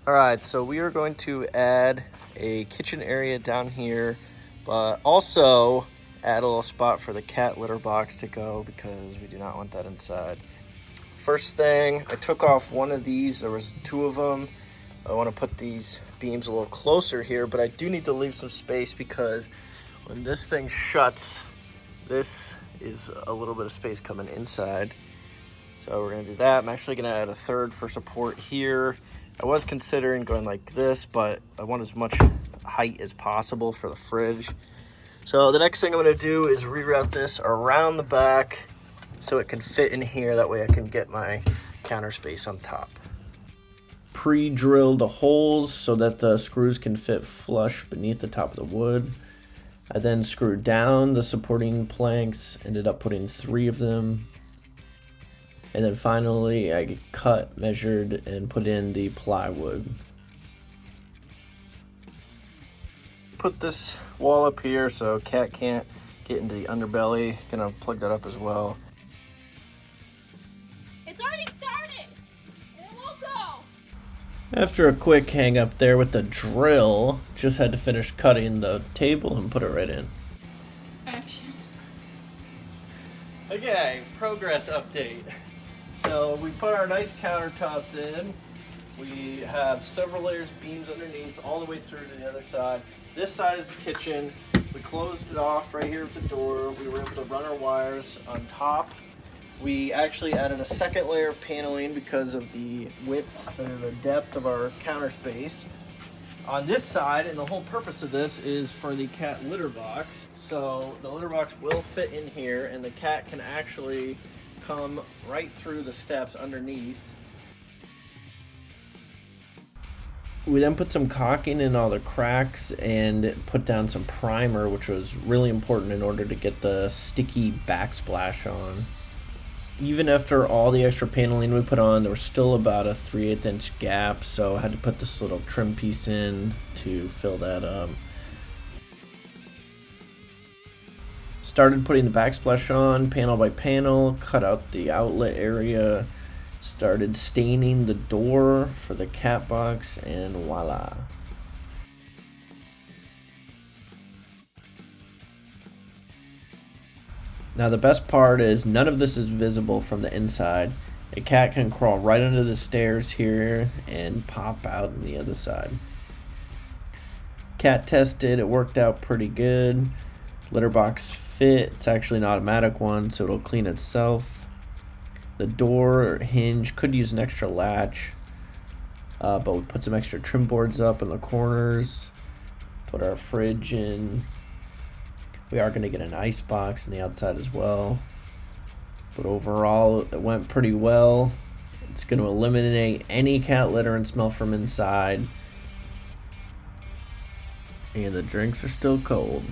All right, so we are going to add a kitchen area down here, but also add a little spot for the cat litter box to go because we do not want that inside. First thing, I took off one of these. There was two of them. I want to put these beams a little closer here, but I do need to leave some space because when this thing shuts, this is a little bit of space coming inside. So we're gonna do that. I'm actually gonna add a third for support here. I was considering going like this, but I want as much height as possible for the fridge. So the next thing I'm gonna do is reroute this around the back so it can fit in here. That way I can get my counter space on top. Pre-drilled the holes so that the screws can fit flush beneath the top of the wood. I then screwed down the supporting planks, ended up putting 3 of them. And then finally, I cut, measured, and put in the plywood. Put this wall up here so cat can't get into the underbelly. Gonna plug that up as well. It's already started, and it won't go. After a quick hang up there with the drill, just had to finish cutting the table and put it right in. Action. Okay, progress update. So we put our nice countertops in. We have several layers of beams underneath all the way through to the other side. This side is the kitchen. We closed it off right here with the door. We were able to run our wires on top. We actually added a second layer of paneling because of the width or the depth of our counter space. On this side, and the whole purpose of this is for the cat litter box. So the litter box will fit in here and the cat can actually come right through the steps underneath. We then put some caulking in all the cracks and put down some primer, which was really important in order to get the sticky backsplash on. Even after all the extra paneling we put on, there was still about a 3/8 inch gap, so I had to put this little trim piece in to fill that up. Started putting the backsplash on panel by panel, cut out the outlet area, started staining the door for the cat box, and voila. Now the best part is none of this is visible from the inside. A cat can crawl right under the stairs here and pop out on the other side. Cat tested, it worked out pretty good. Litter box fit, it's actually an automatic one, so it'll clean itself. The door hinge could use an extra latch, but we put some extra trim boards up in the corners, put our fridge in. We are going to get an ice box on the outside as well, but overall it went pretty well. It's going to eliminate any cat litter and smell from inside, and the drinks are still cold.